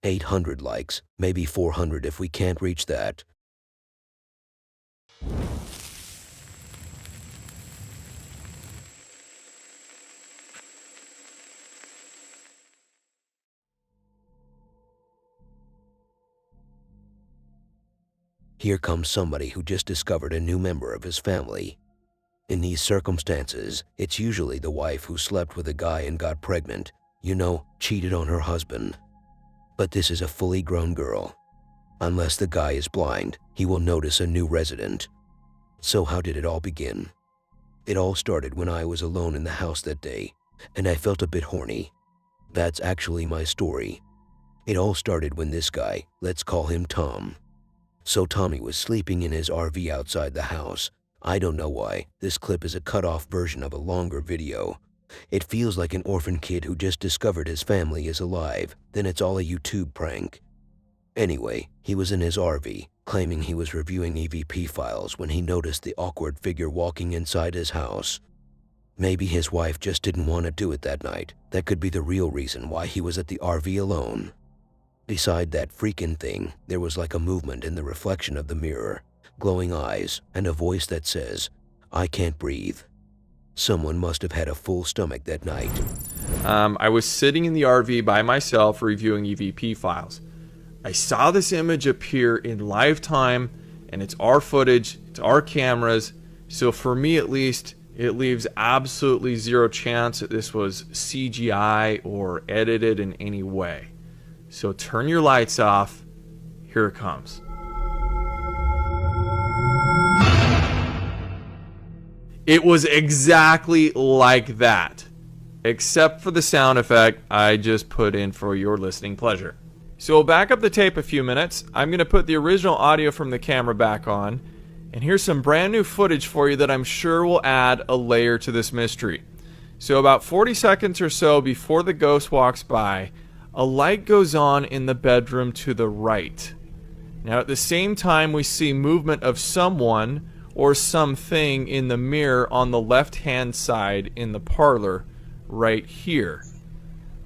800 likes, maybe 400 if we can't reach that. Here comes somebody who just discovered a new member of his family. In these circumstances, it's usually the wife who slept with a guy and got pregnant, cheated on her husband. But this is a fully grown girl. Unless the guy is blind, he will notice a new resident. So how did it all begin? It all started when I was alone in the house that day, and I felt a bit horny. That's actually my story. It all started when this guy, let's call him Tom. So Tommy was sleeping in his RV outside the house. I don't know why. This clip is a cut-off version of a longer video. It feels like an orphan kid who just discovered his family is alive, then it's all a YouTube prank. Anyway, he was in his RV, claiming he was reviewing EVP files when he noticed the awkward figure walking inside his house. Maybe his wife just didn't want to do it that night. That could be the real reason why he was at the RV alone. Beside that freaking thing, there was like a movement in the reflection of the mirror, glowing eyes, and a voice that says, "I can't breathe." Someone must have had a full stomach that night. I was sitting in the RV by myself reviewing EVP files. I saw this image appear in live time, and it's our footage, it's our cameras, so for me at least, it leaves absolutely zero chance that this was CGI or edited in any way. So turn your lights off. Here it comes. It was exactly like that, except for the sound effect I just put in for your listening pleasure. So we'll back up the tape a few minutes. I'm going to put the original audio from the camera back on, and here's some brand new footage for you that I'm sure will add a layer to this mystery. So about 40 seconds or so before the ghost walks by, a light goes on in the bedroom to the right. Now at the same time we see movement of someone or something in the mirror on the left-hand side in the parlor right here.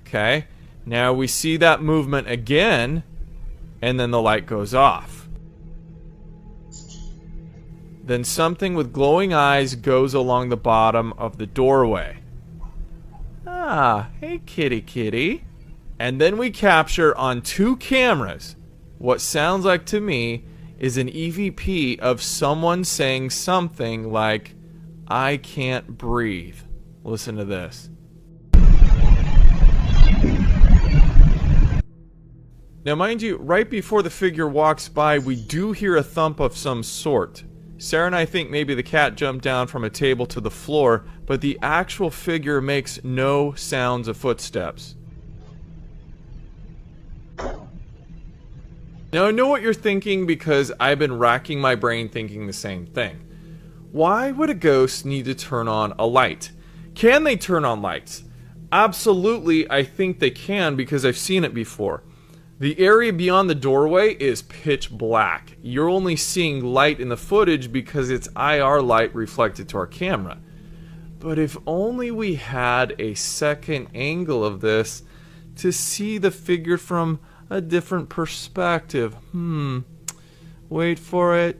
Okay? Now we see that movement again, and then the light goes off. Then something with glowing eyes goes along the bottom of the doorway. Ah, hey kitty kitty. And then we capture on 2 cameras what sounds like to me is an EVP of someone saying something like, "I can't breathe." Listen to this. Now mind you, right before the figure walks by, we do hear a thump of some sort. Sarah and I think maybe the cat jumped down from a table to the floor, but the actual figure makes no sounds of footsteps. Now I know what you're thinking because I've been racking my brain thinking the same thing. Why would a ghost need to turn on a light? Can they turn on lights? Absolutely, I think they can because I've seen it before. The area beyond the doorway is pitch black. You're only seeing light in the footage because it's IR light reflected to our camera. But if only we had a second angle of this to see the figure from a different perspective. Wait for it.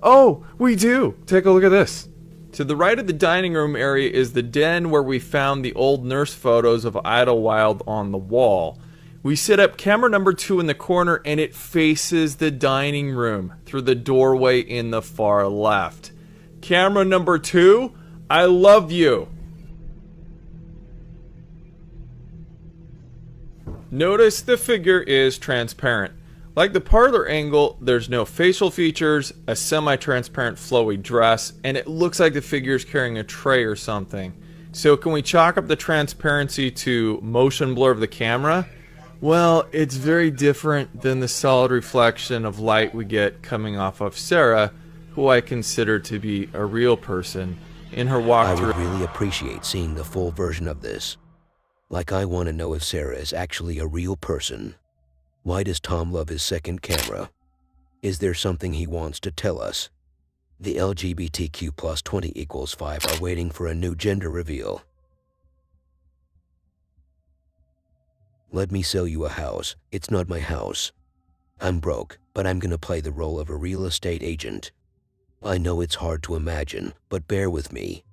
Oh, we do! Take a look at this. To the right of the dining room area is the den where we found the old nurse photos of Idlewild on the wall. We set up camera number 2 in the corner and it faces the dining room through the doorway in the far left. Camera number 2, I love you. Notice the figure is transparent. Like the parlor angle, there's no facial features, a semi-transparent flowy dress, and it looks like the figure is carrying a tray or something. So can we chalk up the transparency to motion blur of the camera? Well, it's very different than the solid reflection of light we get coming off of Sarah, who I consider to be a real person, in her walkthrough. I would really appreciate seeing the full version of this. Like, I want to know if Sarah is actually a real person. Why does Tom love his second camera? Is there something he wants to tell us? The LGBTQ plus 20 equals 5 are waiting for a new gender reveal. Let me sell you a house. It's not my house. I'm broke, but I'm gonna play the role of a real estate agent. I know it's hard to imagine, but bear with me.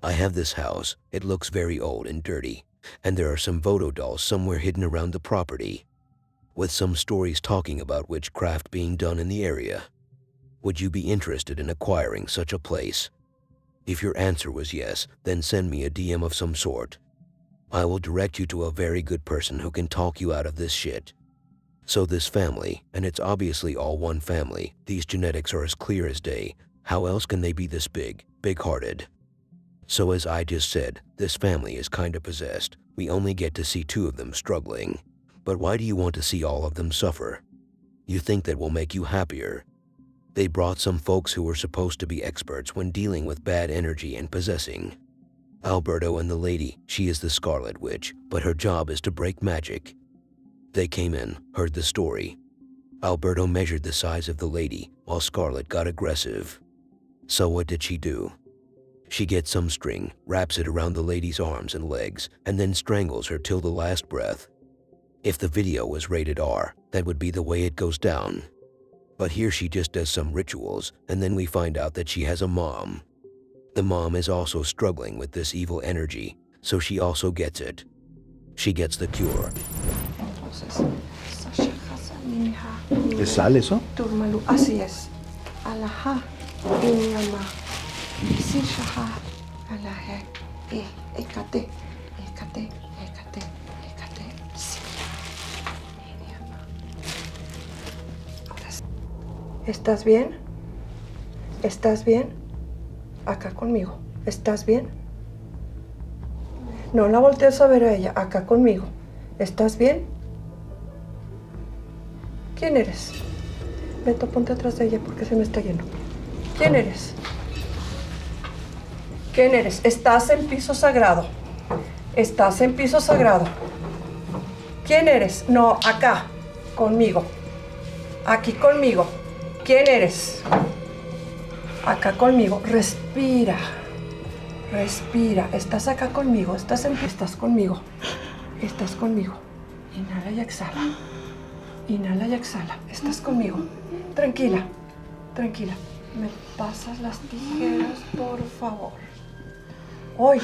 I have this house. It looks very old and dirty, and there are some voodoo dolls somewhere hidden around the property, with some stories talking about witchcraft being done in the area. Would you be interested in acquiring such a place? If your answer was yes, then send me a DM of some sort. I will direct you to a very good person who can talk you out of this shit. So this family, and it's obviously all one family, these genetics are as clear as day. How else can they be this big-hearted? So as I just said, this family is kinda possessed. We only get to see 2 of them struggling. But why do you want to see all of them suffer? You think that will make you happier? They brought some folks who were supposed to be experts when dealing with bad energy and possessing. Alberto and the lady, she is the Scarlet Witch, but her job is to break magic. They came in, heard the story. Alberto measured the size of the lady, while Scarlet got aggressive. So what did she do? She gets some string, wraps it around the lady's arms and legs, and then strangles her till the last breath. If the video was rated R, that would be the way it goes down. But here she just does some rituals, and then we find out that she has a mom. The mom is also struggling with this evil energy, so she also gets it. She gets the cure. ¿Le sale eso? Turmalu, así es. Alaha, inyama, sishaha, alahe, ekate, ekate, ekate, ekate, inyama. Ahora sí. ¿Estás bien? ¿Estás bien? Acá conmigo. ¿Estás bien? No la voltees a ver a ella. Acá conmigo. ¿Estás bien? ¿Quién eres? Beto, ponte atrás de ella porque se me está yendo. ¿Quién eres? ¿Quién eres? Estás en piso sagrado. Estás en piso sagrado. ¿Quién eres? No, acá, conmigo. Aquí conmigo. ¿Quién eres? Acá conmigo. Respira. Respira. Estás acá conmigo. Estás conmigo. Estás conmigo. Inhala y exhala. Inhala y exhala. Estás conmigo. Tranquila. Tranquila. ¿Me pasas las tijeras, por favor? Hoy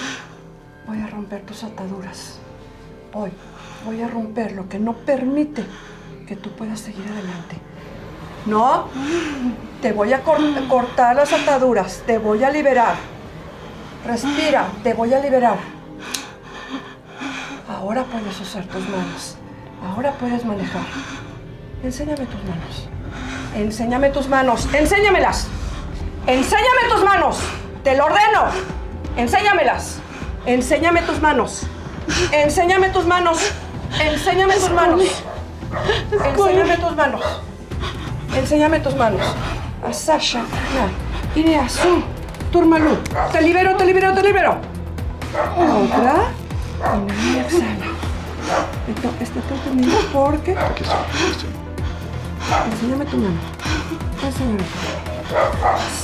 voy a romper tus ataduras. Hoy voy a romper lo que no permite que tú puedas seguir adelante. No, te voy a cortar las ataduras. Te voy a liberar. Respira, te voy a liberar. Ahora puedes usar tus manos. Ahora puedes manejar. Enséñame tus manos. Enséñame tus manos. Enséñamelas. Enséñame tus manos. Te lo ordeno. Enséñamelas. Enséñame tus manos. Enséñame tus manos. Enséñame tus manos. Enséñame tus manos. Enséñame tus manos. A Sasha. Iré a su. Turmalú. Te libero, te libero, te libero. Otra. Inhala y exhala. Estate atendiendo porque... Aquí estoy. Enséñame tu mano. Enséñame.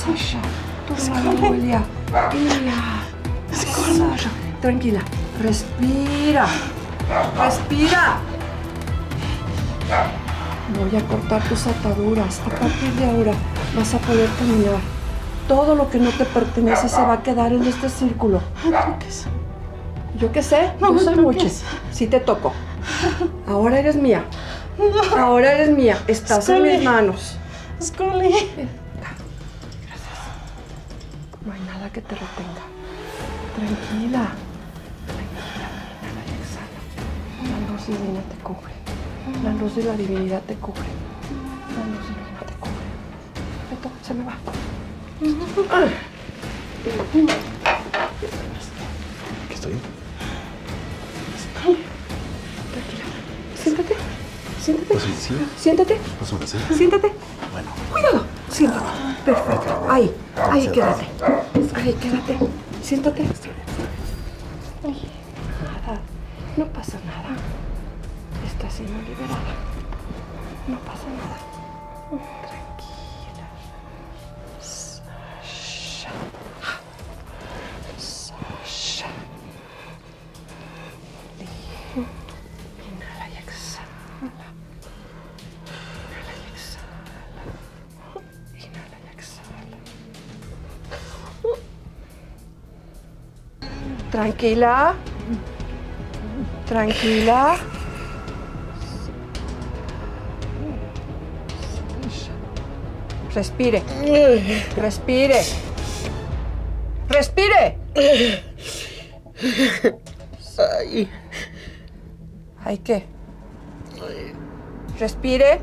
Sasha. Turmalú, Ilia. Sasha. Tranquila. Respira. Respira. Voy a cortar tus ataduras. A partir de ahora vas a poder caminar. Todo lo que no te pertenece se va a quedar en este círculo. ¿Yo qué sé? No Yo me soy toques. mucho. Sí te toco. Ahora eres mía. Ahora eres mía. Estás en mis manos. Scully. Gracias. No hay nada que te retenga. Tranquila. Tranquila. Inhala y exhala. La luz divina te cubre. La luz de la divinidad te cubre. La luz divina te cubre. Esto se me va. Aquí estoy. Tranquila. Siéntate. Siéntate. ¿Puedo sí? Siéntate. ¿Puedo hacer? Siéntate. Bueno. Cuidado. Siéntate. Perfecto. Ahí. Ahí quédate. Ahí quédate. Siéntate. Nada. No pasa nada. Estás siendo liberada. No pasa nada. Tranquila. Sasha. Sasha. Inhala Tranquila. Tranquila. Respire. Respire. Respire. ¿Ay qué? Respire.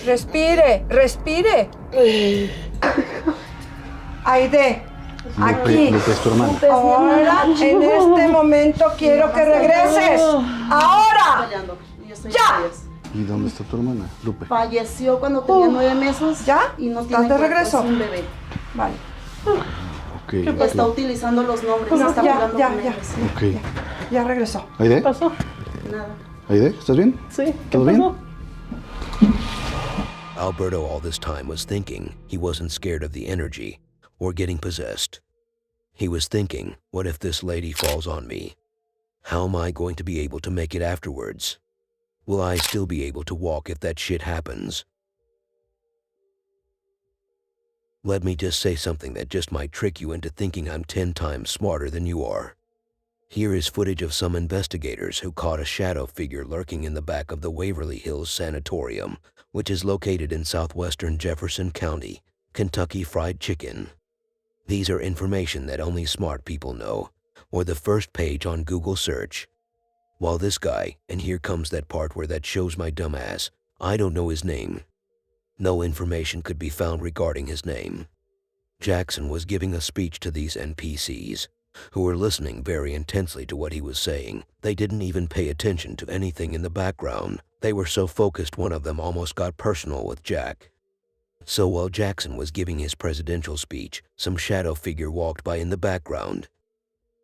Respire. Respire. Aide. Aquí. Lupe es tu hermana. Ahora, en este momento, quiero que regreses. Ahora. ¡Ya! ¿Y dónde está tu hermana, Lupe? Falleció cuando tenía 9 meses. ¿Ya? Y no ¿Estás tiene de cuerpo, regreso? es un bebé. Vale. Ok, Está ok. utilizando los nombres. No, está ya, jugando ya, con ya. ellos. Ok. Ya regresó. ¿Aide? pasó? Nada. ¿Aide? ¿Estás bien? Sí, ¿qué ¿Todo bien? pasó? Alberto all this time was thinking he wasn't scared of the energy or getting possessed. He was thinking, what if this lady falls on me? How am I going to be able to make it afterwards? Will I still be able to walk if that shit happens? Let me just say something that just might trick you into thinking I'm 10 times smarter than you are. Here is footage of some investigators who caught a shadow figure lurking in the back of the Waverly Hills Sanatorium, which is located in southwestern Jefferson County, Kentucky Fried Chicken. These are information that only smart people know, or the first page on Google search. While this guy, and here comes that part where that shows my dumb ass, I don't know his name. No information could be found regarding his name. Jackson was giving a speech to these NPCs, who were listening very intensely to what he was saying. They didn't even pay attention to anything in the background. They were so focused one of them almost got personal with Jack. So while Jackson was giving his presidential speech, some shadow figure walked by in the background.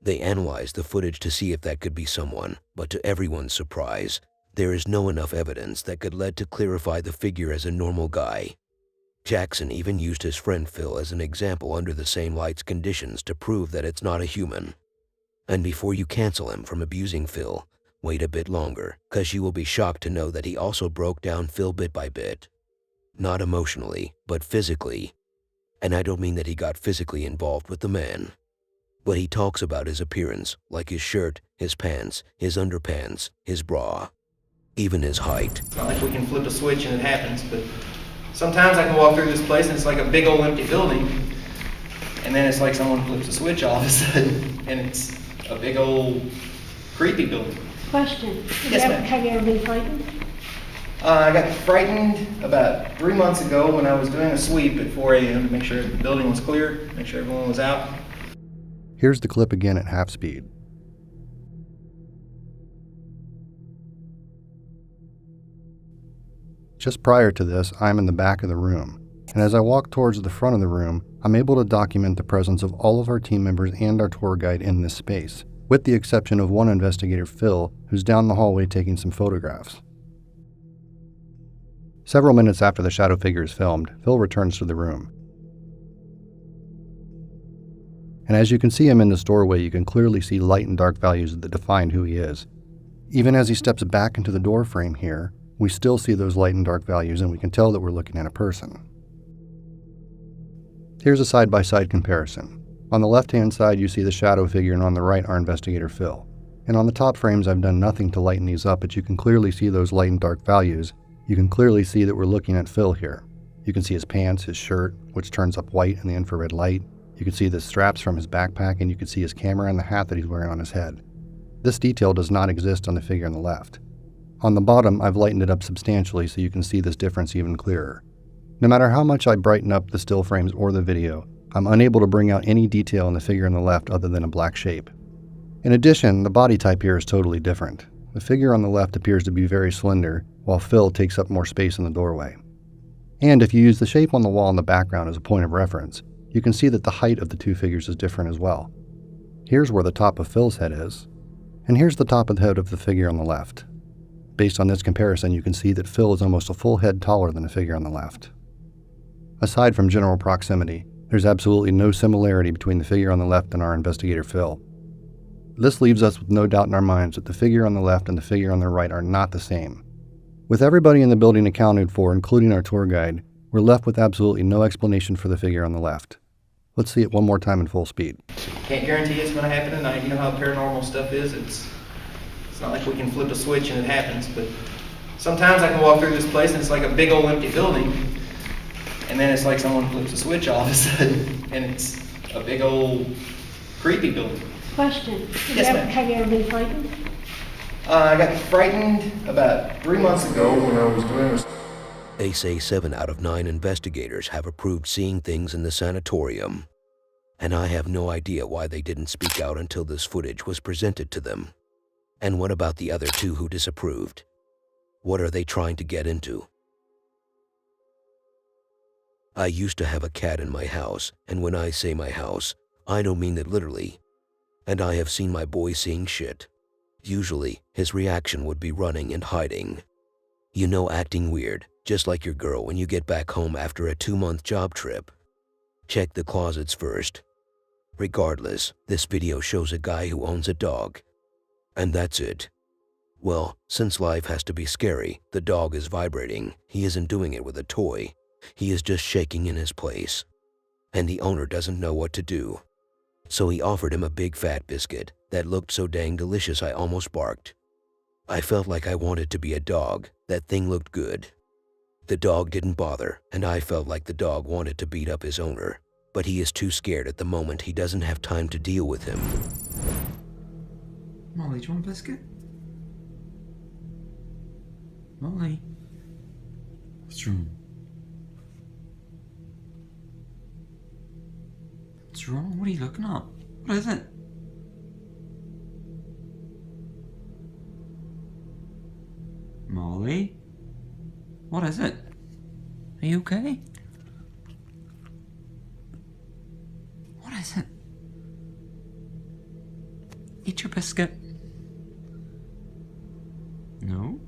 They analyzed the footage to see if that could be someone, but to everyone's surprise, there is no enough evidence that could lead to clarify the figure as a normal guy. Jackson even used his friend Phil as an example under the same light's conditions to prove that it's not a human. And before you cancel him from abusing Phil, wait a bit longer, cause you will be shocked to know that he also broke down Phil bit by bit. Not emotionally, but physically. And I don't mean that he got physically involved with the man. But he talks about his appearance, like his shirt, his pants, his underpants, his bra, even his height. It's not like we can flip a switch and it happens, but sometimes I can walk through this place and it's like a big old empty building, and then it's like someone flips a switch all of a sudden, and it's a big old creepy building. Question. Yes, ma'am. Have you ever been frightened? I got frightened about 3 months ago when I was doing a sweep at 4 a.m. to make sure the building was clear, make sure everyone was out. Here's the clip again at half speed. Just prior to this, I'm in the back of the room, and as I walk towards the front of the room, I'm able to document the presence of all of our team members and our tour guide in this space, with the exception of one investigator, Phil, who's down the hallway taking some photographs. Several minutes after the shadow figure is filmed, Phil returns to the room. And as you can see him in this doorway, you can clearly see light and dark values that define who he is. Even as he steps back into the door frame here, we still see those light and dark values, and we can tell that we're looking at a person. Here's a side-by-side comparison. On the left-hand side, you see the shadow figure, and on the right, our investigator, Phil. And on the top frames, I've done nothing to lighten these up, but you can clearly see those light and dark values. You can clearly see that we're looking at Phil here. You can see his pants, his shirt, which turns up white in the infrared light. You can see the straps from his backpack, and you can see his camera and the hat that he's wearing on his head. This detail does not exist on the figure on the left. On the bottom, I've lightened it up substantially so you can see this difference even clearer. No matter how much I brighten up the still frames or the video, I'm unable to bring out any detail in the figure on the left other than a black shape. In addition, the body type here is totally different. The figure on the left appears to be very slender, while Phil takes up more space in the doorway. And if you use the shape on the wall in the background as a point of reference, you can see that the height of the two figures is different as well. Here's where the top of Phil's head is, and here's the top of the head of the figure on the left. Based on this comparison, you can see that Phil is almost a full head taller than the figure on the left. Aside from general proximity, there's absolutely no similarity between the figure on the left and our investigator Phil. This leaves us with no doubt in our minds that the figure on the left and the figure on the right are not the same. With everybody in the building accounted for, including our tour guide, we're left with absolutely no explanation for the figure on the left. Let's see it one more time in full speed. Can't guarantee it's gonna happen tonight. You know how paranormal stuff is. It's not like we can flip a switch and it happens, but sometimes I can walk through this place and it's like a big old empty building, and then it's like someone flips a switch all of a sudden, and it's a big old creepy building. Question. Yes, ma'am. Have you ever been frightened? I got frightened about 3 months ago when I was doing this. They say 7 out of 9 investigators have approved seeing things in the sanatorium. And I have no idea why they didn't speak out until this footage was presented to them. And what about the other 2 who disapproved? What are they trying to get into? I used to have a cat in my house, and when I say my house, I don't mean it literally. And I have seen my boy seeing shit. Usually, his reaction would be running and hiding. You know, acting weird, just like your girl when you get back home after a 2-month job trip. Check the closets first. Regardless, this video shows a guy who owns a dog. And that's it. Well, since life has to be scary, the dog is vibrating. He isn't doing it with a toy. He is just shaking in his place. And the owner doesn't know what to do. So he offered him a big fat biscuit that looked so dang delicious I almost barked. I felt like I wanted to be a dog. That thing looked good. The dog didn't bother, and I felt like the dog wanted to beat up his owner, but he is too scared at the moment. He doesn't have time to deal with him. Molly, do you want a biscuit? Molly? What's wrong? What's wrong? What are you looking at? What is it? Molly? What is it? Are you okay? What is it? Eat your biscuit. No?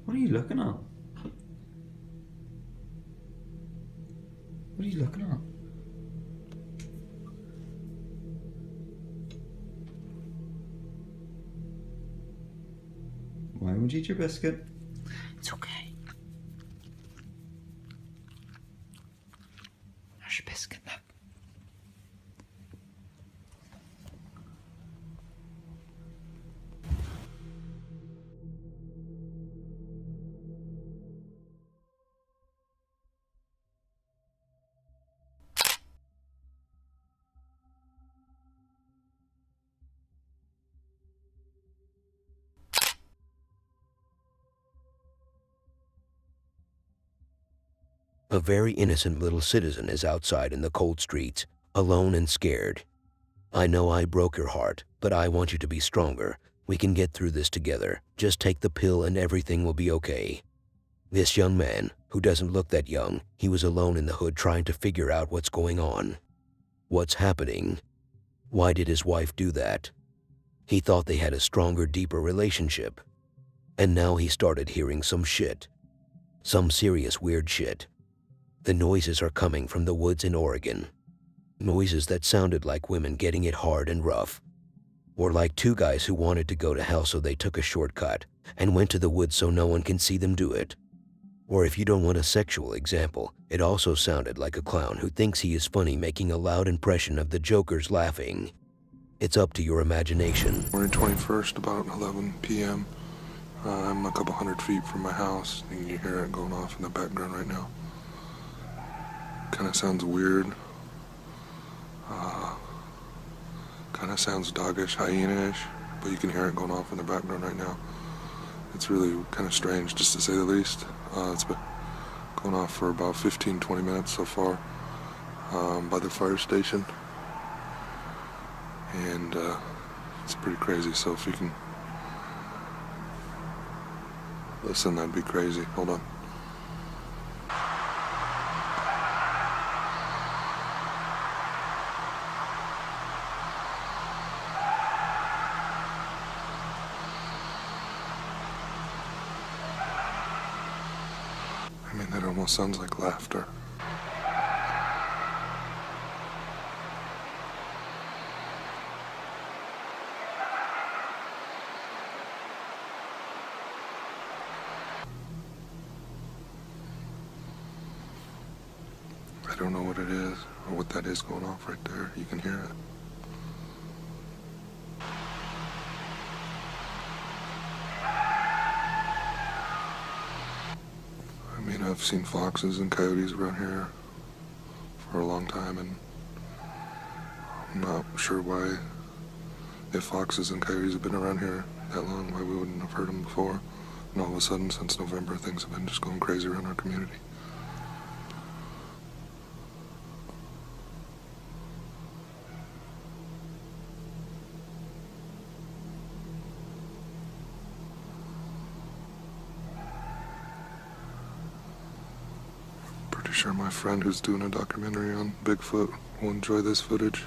What are you looking at? What are you looking at? Why would you eat your biscuit? It's okay. There's your biscuit, look. A very innocent little citizen is outside in the cold streets, alone and scared. I know I broke your heart, but I want you to be stronger. We can get through this together. Just take the pill and everything will be okay. This young man, who doesn't look that young, he was alone in the hood trying to figure out what's going on. What's happening? Why did his wife do that? He thought they had a stronger, deeper relationship. And now he started hearing some shit. Some serious weird shit. The noises are coming from the woods in Oregon. Noises that sounded like women getting it hard and rough. Or like 2 guys who wanted to go to hell so they took a shortcut and went to the woods so no one can see them do it. Or if you don't want a sexual example, it also sounded like a clown who thinks he is funny making a loud impression of the jokers laughing. It's up to your imagination. January 21st, about 11 p.m. I'm a couple hundred feet from my house, and you hear it going off in the background right now. Kind of sounds weird. Kind of sounds doggish, hyena-ish, but you can hear it going off in the background right now. It's really kind of strange, just to say the least. It's been going off for about 15-20 minutes so far by the fire station. And it's pretty crazy, so if you can listen, that'd be crazy. Hold on. I mean, that almost sounds like laughter. don't know what it is or what that is going off right there. You can hear it. I mean, I've seen foxes and coyotes around here for a long time, and I'm not sure why, if foxes and coyotes have been around here that long, why we wouldn't have heard them before. And all of a sudden, since November, things have been just going crazy around our community. Pretty sure my friend who's doing a documentary on Bigfoot will enjoy this footage.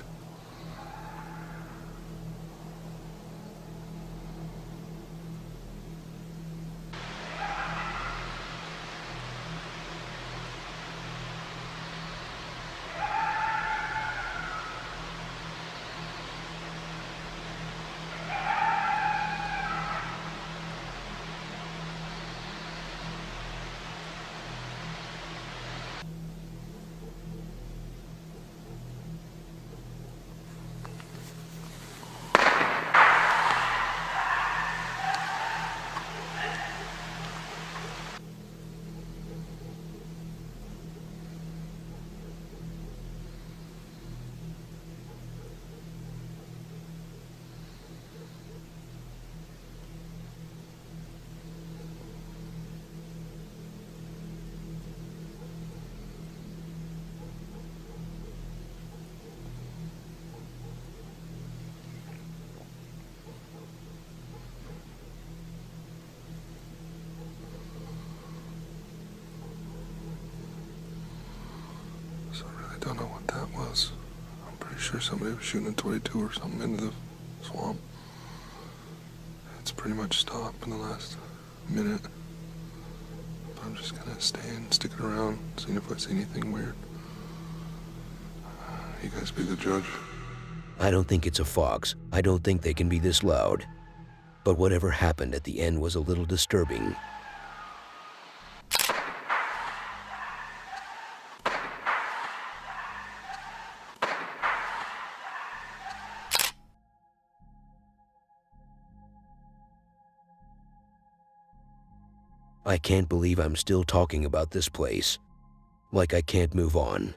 So I really don't know what that was. I'm pretty sure somebody was shooting a 22 or something into the swamp. It's pretty much stopped in the last minute. But I'm just gonna stay and stick it around, seeing if I see anything weird. You guys be the judge. I don't think it's a fox. I don't think they can be this loud. But whatever happened at the end was a little disturbing. I can't believe I'm still talking about this place. Like I can't move on.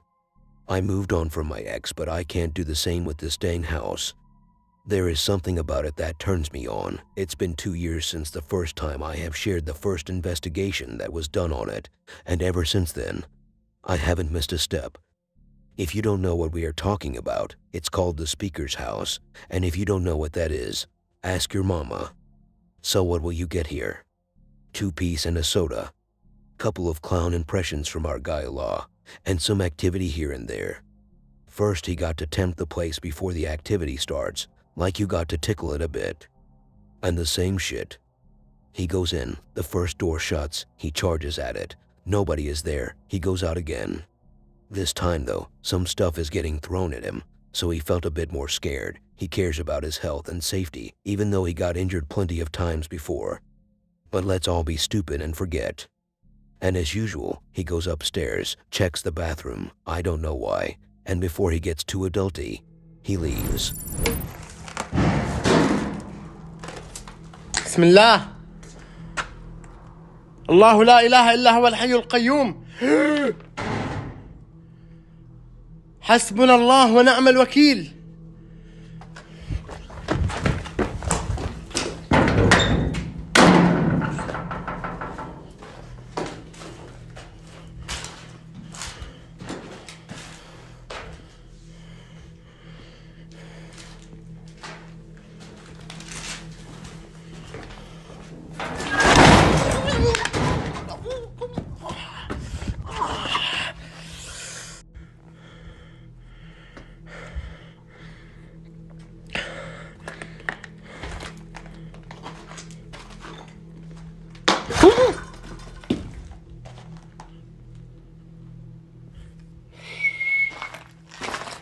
I moved on from my ex, but I can't do the same with this dang house. There is something about it that turns me on. It's been 2 years since the first time I have shared the first investigation that was done on it, and ever since then, I haven't missed a step. If you don't know what we are talking about, it's called the Speaker's House, and if you don't know what that is, ask your mama. So what will you get here? 2-piece and a soda, couple of clown impressions from our guy-law, and some activity here and there. First, he got to tempt the place before the activity starts, like you got to tickle it a bit. And the same shit. He goes in, the first door shuts, he charges at it. Nobody is there, he goes out again. This time though, some stuff is getting thrown at him, so he felt a bit more scared. He cares about his health and safety, even though he got injured plenty of times before. But let's all be stupid and forget. And as usual, he goes upstairs, checks the bathroom, I don't know why, and before he gets too adulty, he leaves. بسم الله الله لا إله إلا هو الحي القيوم حسبنا الله ونعم الوكيل.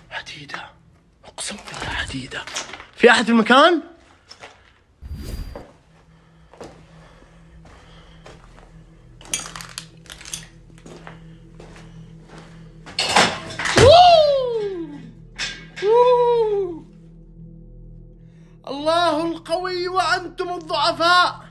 حديدة أقسم بالله حديدة. في أحد في المكان؟ الضعفاء.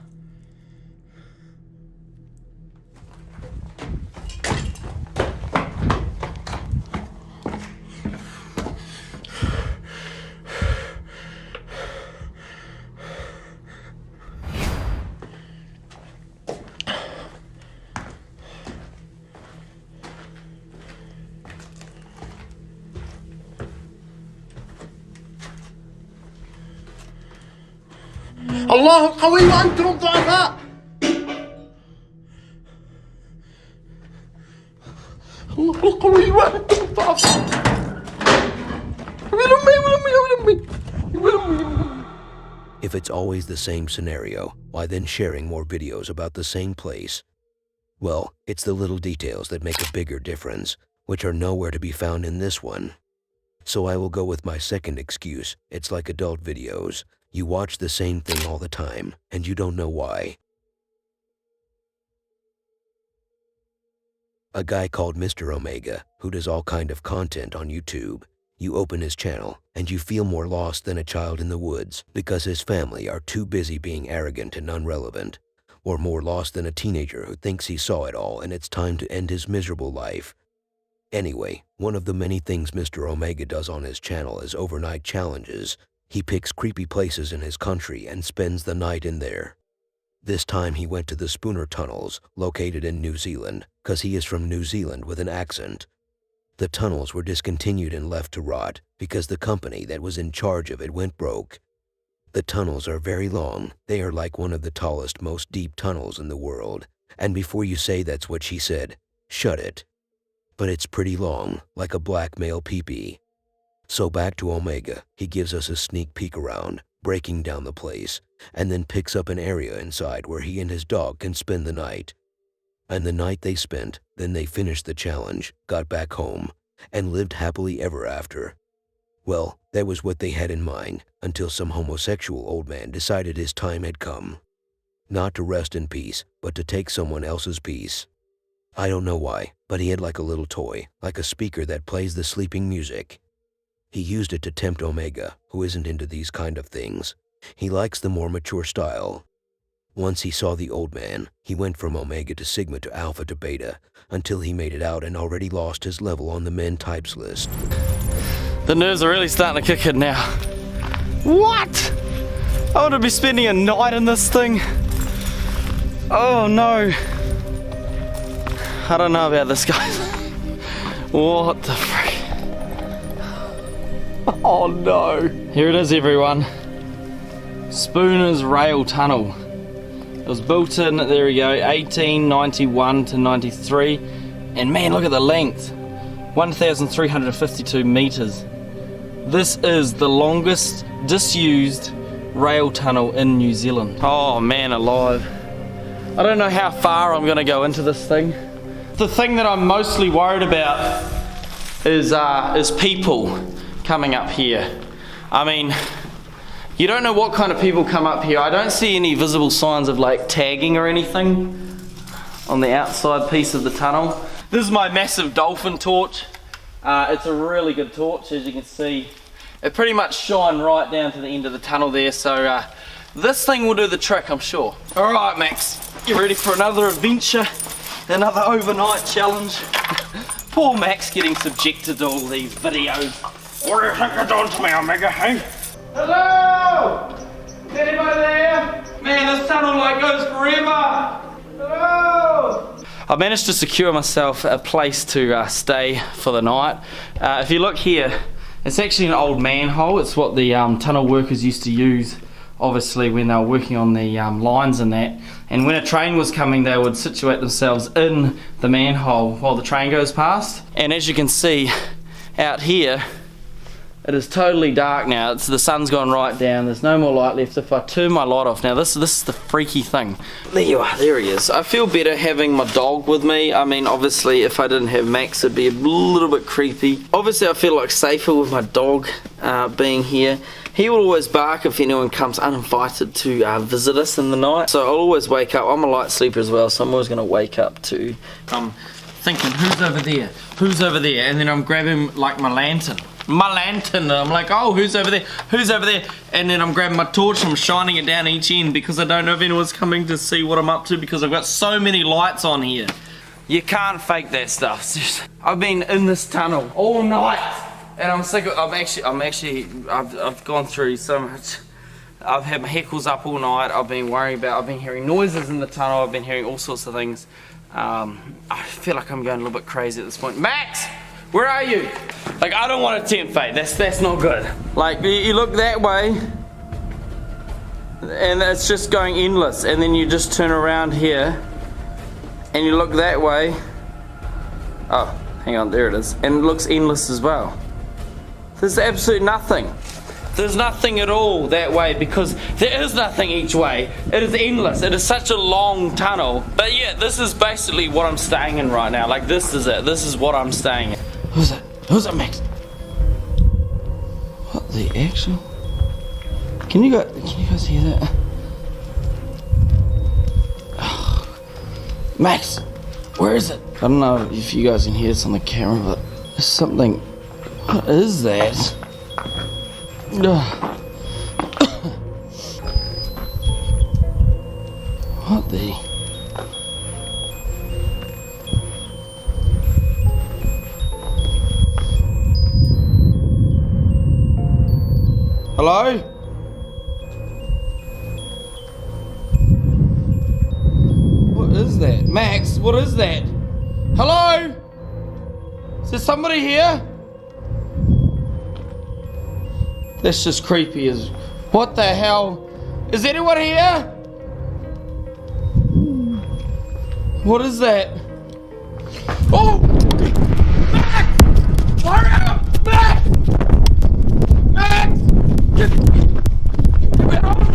الله القوي وأنتم الضعفاء. الله القوي وأنتم الضعفاء. If it's always the same scenario, why then sharing more videos about the same place? Well, it's the little details that make a bigger difference, which are nowhere to be found in this one. So I will go with my second excuse. It's like adult videos. You watch the same thing all the time, and you don't know why. A guy called Mr. Omega, who does all kind of content on YouTube. You open his channel, and you feel more lost than a child in the woods because his family are too busy being arrogant and irrelevant, or more lost than a teenager who thinks he saw it all and it's time to end his miserable life. Anyway, one of the many things Mr. Omega does on his channel is overnight challenges. He picks creepy places in his country and spends the night in there. This time he went to the Spooner Tunnels, located in New Zealand, cause he is from New Zealand with an accent. The tunnels were discontinued and left to rot because the company that was in charge of it went broke. The tunnels are very long. They are like one of the tallest, most deep tunnels in the world. And before you say that's what she said, shut it. But it's pretty long, like a black male pee-pee. So back to Omega, he gives us a sneak peek around, breaking down the place, and then picks up an area inside where he and his dog can spend the night. And the night they spent, then they finished the challenge, got back home, and lived happily ever after. Well, that was what they had in mind, until some homosexual old man decided his time had come. Not to rest in peace, but to take someone else's peace. I don't know why, but he had like a little toy, like a speaker that plays the sleeping music. He used it to tempt Omega, who isn't into these kind of things. He likes the more mature style. Once he saw the old man, he went from Omega to Sigma to Alpha to Beta, until he made it out and already lost his level on the men types list. The nerves are really starting to kick in now. What? I want to be spending a night in this thing. Oh no. I don't know about this, guys. What the frick? Oh no. Here it is, everyone. Spooner's Rail Tunnel. It was built in, there we go, 1891 to 93. And man, look at the length. 1,352 meters. This is the longest disused rail tunnel in New Zealand. Oh man alive. I don't know how far I'm gonna go into this thing. The thing that I'm mostly worried about is people coming up here. I mean, you don't know what kind of people come up here. I don't see any visible signs of like tagging or anything on the outside piece of the tunnel. This is my massive dolphin torch. It's a really good torch, as you can see. It pretty much shine right down to the end of the tunnel there, so this thing will do the trick, I'm sure. Alright Max, you ready for another adventure? Another overnight challenge? Poor Max getting subjected to all these videos. What do you think you're doing to me, Omega, hey? Hello! Is anybody there? Man, this tunnel like goes forever! Hello! I managed to secure myself a place to stay for the night. If you look here, it's actually an old manhole. It's what the tunnel workers used to use, obviously, when they were working on the lines and that. And when a train was coming, they would situate themselves in the manhole while the train goes past. And as you can see out here, it is totally dark now. The sun's gone right down. There's no more light left. If I turn my light off now, this is the freaky thing. There you are. There he is. I feel better having my dog with me. I mean, obviously, if I didn't have Max, it'd be a little bit creepy. Obviously, I feel like safer with my dog being here. He will always bark if anyone comes uninvited to visit us in the night. So I'll always wake up. I'm a light sleeper as well, so I'm always going to wake up to thinking, who's over there? Who's over there? And then I'm grabbing like my lantern. my lantern. And I'm like, oh, who's over there? Who's over there? And then I'm grabbing my torch and I'm shining it down each end because I don't know if anyone's coming to see what I'm up to because I've got so many lights on here. You can't fake that stuff. I've been in this tunnel all night and I'm sick of, I've gone through so much. I've had my heckles up all night. I've been hearing noises in the tunnel. I've been hearing all sorts of things. I feel like I'm going a little bit crazy at this point. Max, where are you? Like, I don't want to tempt fate. That's not good. Like, you look that way and it's just going endless, and then you just turn around here and you look that way. Oh, hang on, there it is. And it looks endless as well. There's absolutely nothing. There's nothing at all that way because there is nothing each way. It is endless. It is such a long tunnel. But yeah, this is basically what I'm staying in right now. Like, this is it. This is what I'm staying in. Who's it? Who's it, Max? What the actual? Can you guys hear that? Oh. Max, where is it? I don't know if you guys can hear this on the camera, but there's something. What is that? What the? Hello? What is that? Max, what is that? Hello? Is there somebody here? That's just creepy as... What the hell? Is anyone here? What is that? Oh! Max! Hurry up! Max! Max! Get me home!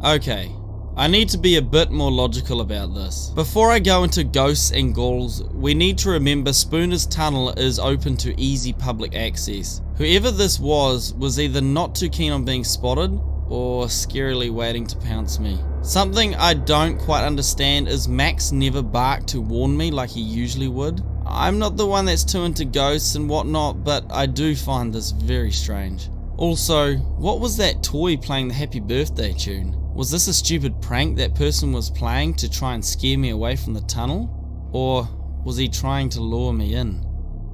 Okay. I need to be a bit more logical about this. Before I go into ghosts and ghouls, we need to remember Spooner's tunnel is open to easy public access. Whoever this was either not too keen on being spotted, or scarily waiting to pounce me. Something I don't quite understand is Max never barked to warn me like he usually would. I'm not the one that's too into ghosts and whatnot, but I do find this very strange. Also, what was that toy playing the happy birthday tune? Was this a stupid prank that person was playing to try and scare me away from the tunnel? Or was he trying to lure me in?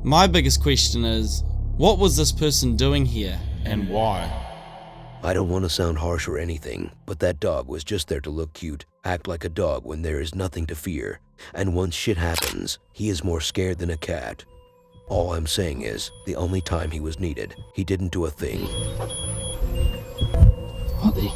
My biggest question is, what was this person doing here and why? I don't want to sound harsh or anything, but that dog was just there to look cute, act like a dog when there is nothing to fear, and once shit happens, he is more scared than a cat. All I'm saying is, the only time he was needed, he didn't do a thing. What the?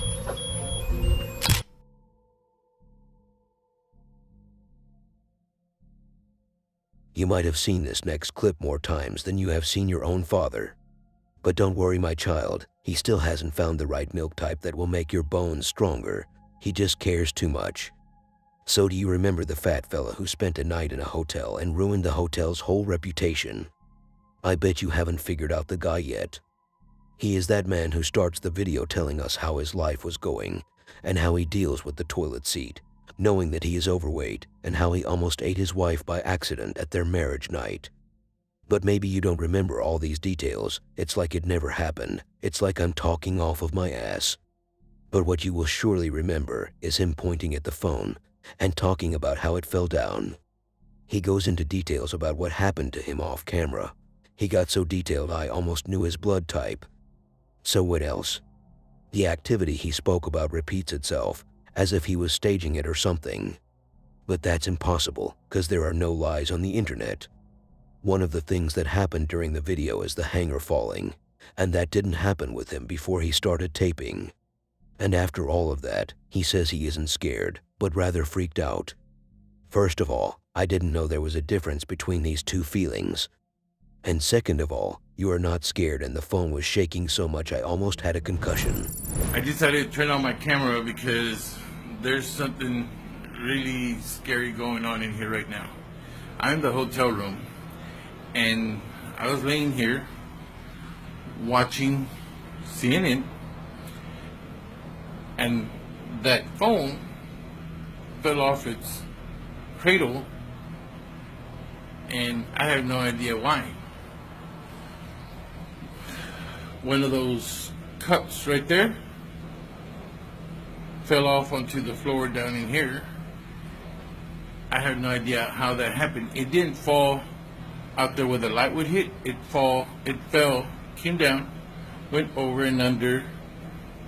You might have seen this next clip more times than you have seen your own father. But don't worry, my child, he still hasn't found the right milk type that will make your bones stronger. He just cares too much. So do you remember the fat fella who spent a night in a hotel and ruined the hotel's whole reputation? I bet you haven't figured out the guy yet. He is that man who starts the video telling us how his life was going and how he deals with the toilet seat, knowing that he is overweight, and how he almost ate his wife by accident at their marriage night. But maybe you don't remember all these details. It's like it never happened. It's like I'm talking off of my ass. But what you will surely remember is him pointing at the phone and talking about how it fell down. He goes into details about what happened to him off camera. He got so detailed I almost knew his blood type. So what else? The activity he spoke about repeats itself, as if he was staging it or something. But that's impossible, because there are no lies on the internet. One of the things that happened during the video is the hanger falling, and that didn't happen with him before he started taping. And after all of that, he says he isn't scared, but rather freaked out. First of all, I didn't know there was a difference between these two feelings. And second of all, you are not scared and the phone was shaking so much I almost had a concussion. I decided to turn on my camera because there's something really scary going on in here right now. I'm in the hotel room and I was laying here watching CNN and that phone fell off its cradle and I have no idea why. One of those cups right there fell off onto the floor down in here. I have no idea how that happened. It didn't fall out there where the light would hit. It fell, came down, went over and under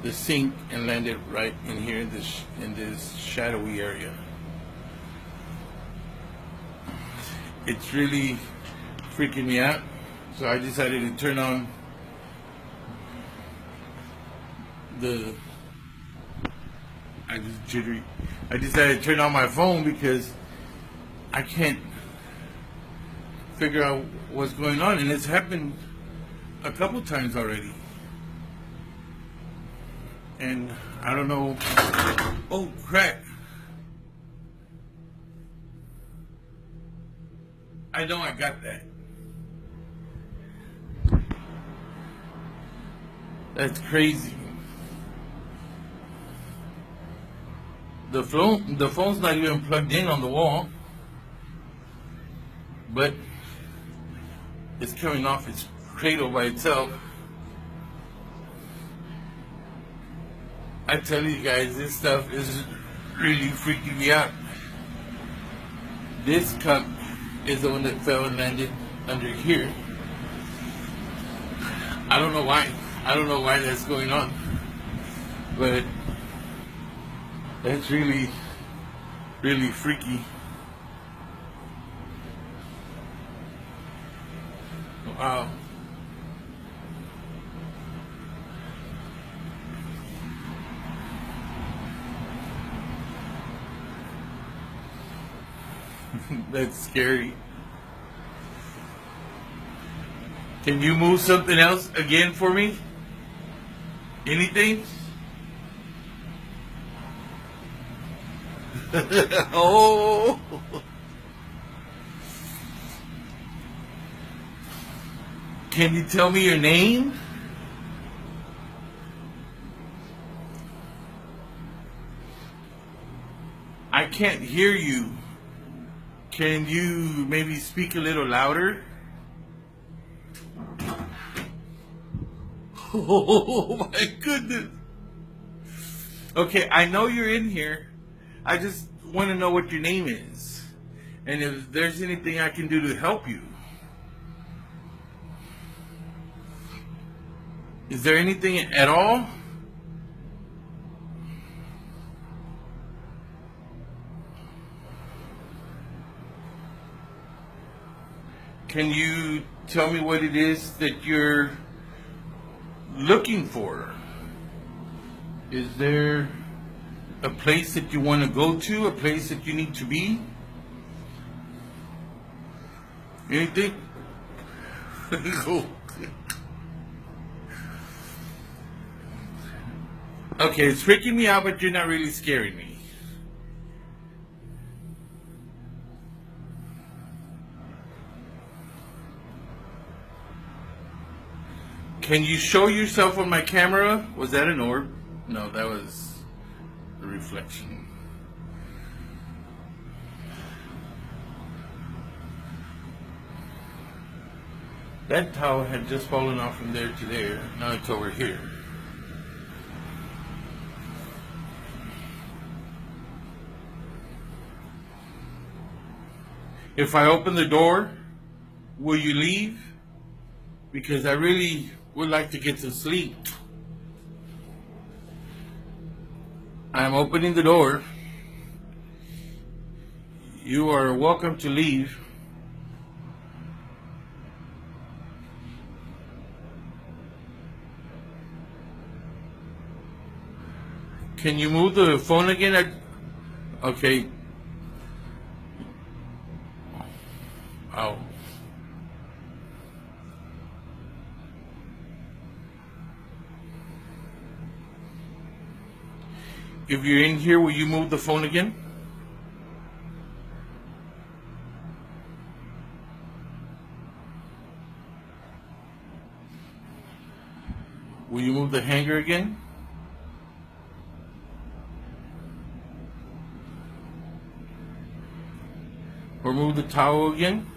the sink and landed right in here in this shadowy area. It's really freaking me out. So I decided to turn on I decided to turn on my phone because I can't figure out what's going on, and it's happened a couple times already. And I don't know. Oh crap. I know I got that. That's crazy. The phone's not even plugged in on the wall, but it's coming off its cradle by itself. I tell you guys, this stuff is really freaking me out. This cup is the one that fell and landed under here. I don't know why. I don't know why that's going on, but that's really, really freaky. Wow. That's scary. Can you move something else again for me? Anything? Oh. Can you tell me your name? I can't hear you. Can you maybe speak a little louder? Oh my goodness. Okay, I know you're in here. I just want to know what your name is. And if there's anything I can do to help you. Is there anything at all? Can you tell me what it is that you're looking for? Is there a place that you want to go to? A place that you need to be? Anything? Okay, it's freaking me out, but you're not really scaring me. Can you show yourself on my camera? Was that an orb? No, that was a reflection. That towel had just fallen off from there to there. Now it's over here. If I open the door, will you leave? Because I really would like to get some sleep. I'm opening the door. You are welcome to leave. Can you move the phone again? Okay. Ow. If you're in here, will you move the phone again? Will you move the hanger again? Or move the towel again?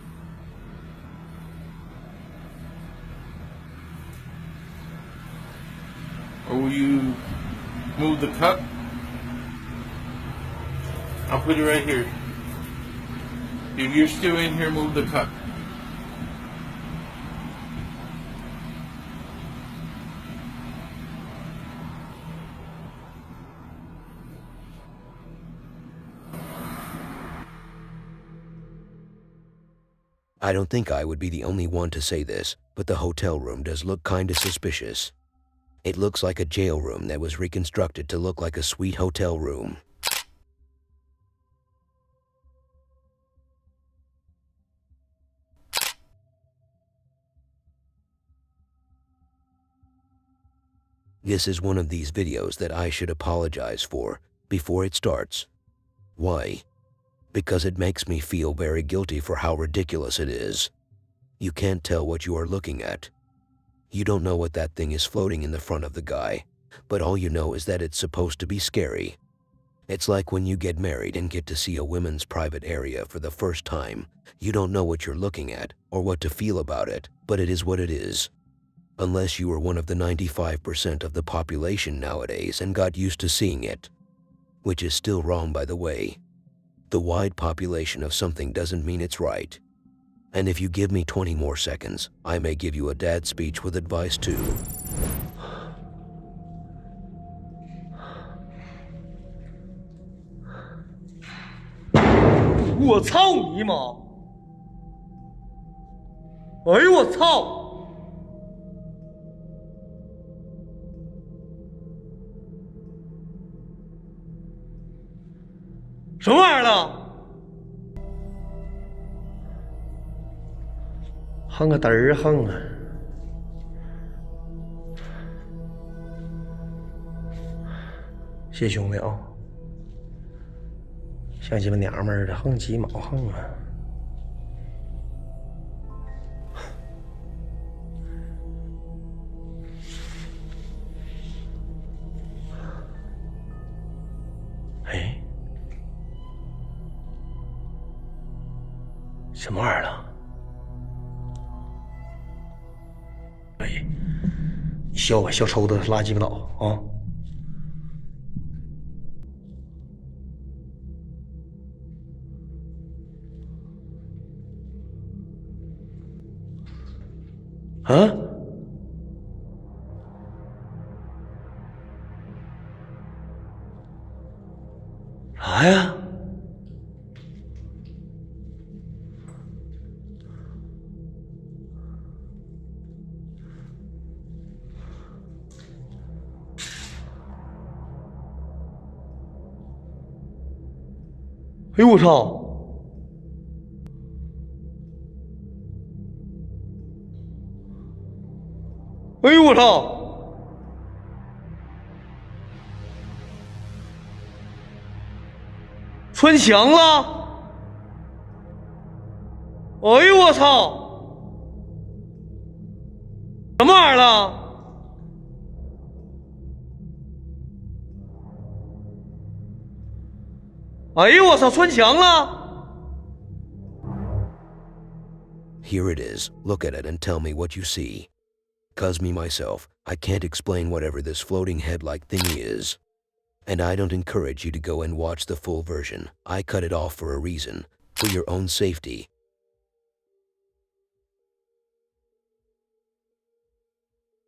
move the cup. I'll put it right here. If you're still in here, move the cup. I don't think I would be the only one to say this, but the hotel room does look kinda suspicious. It looks like a jail room that was reconstructed to look like a sweet hotel room. This is one of these videos that I should apologize for before it starts. Why? Because it makes me feel very guilty for how ridiculous it is. You can't tell what you are looking at. You don't know what that thing is floating in the front of the guy, but all you know is that it's supposed to be scary. It's like when you get married and get to see a women's private area for the first time. You don't know what you're looking at or what to feel about it, but it is what it is. Unless you are one of the 95% of the population nowadays and got used to seeing it. Which is still wrong, by the way. The wide population of something doesn't mean it's right. And if you give me 20 more seconds, I may give you a dad speech with advice too. 我操你妈！哎呦我操！什么玩意儿了？横个嘚儿横啊！谢兄弟啊！像鸡巴娘们儿的横鸡毛横啊！哎，什么玩意儿了？哎，你笑吧，笑抽的拉鸡巴倒啊！ 啊？啥呀？哎呦我操！ 哎呦我操！穿墙了！哎呦我操！什么玩意儿了？哎呦我操！穿墙了！ Here it is. Look at it and tell me what you see. 'Cause me myself, I can't explain whatever this floating head-like thingy is. And I don't encourage you to go and watch the full version. I cut it off for a reason, for your own safety.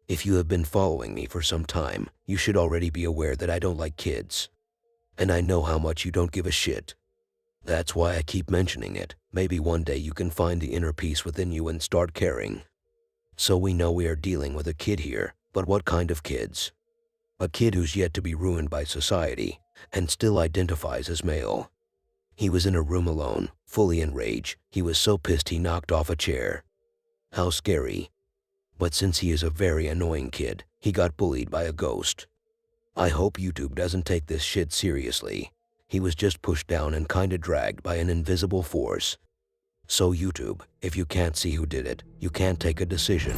If you have been following me for some time, you should already be aware that I don't like kids. And I know how much you don't give a shit. That's why I keep mentioning it. Maybe one day you can find the inner peace within you and start caring. So we know we are dealing with a kid here, but what kind of kids? A kid who's yet to be ruined by society, and still identifies as male. He was in a room alone, fully in rage. He was so pissed he knocked off a chair. How scary. But since he is a very annoying kid, he got bullied by a ghost. I hope YouTube doesn't take this shit seriously. He was just pushed down and kinda dragged by an invisible force. So YouTube, if you can't see who did it, you can't take a decision.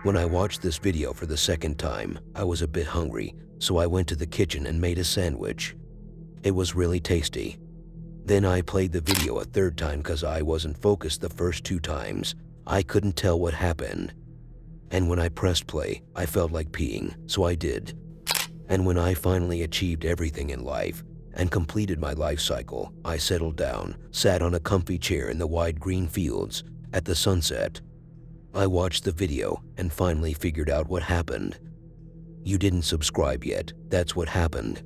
When I watched this video for the second time, I was a bit hungry, so I went to the kitchen and made a sandwich. It was really tasty. Then I played the video a third time because I wasn't focused the first 2 times. I couldn't tell what happened. And when I pressed play, I felt like peeing, so I did. And when I finally achieved everything in life and completed my life cycle, I settled down, sat on a comfy chair in the wide green fields at the sunset. I watched the video and finally figured out what happened. You didn't subscribe yet, that's what happened.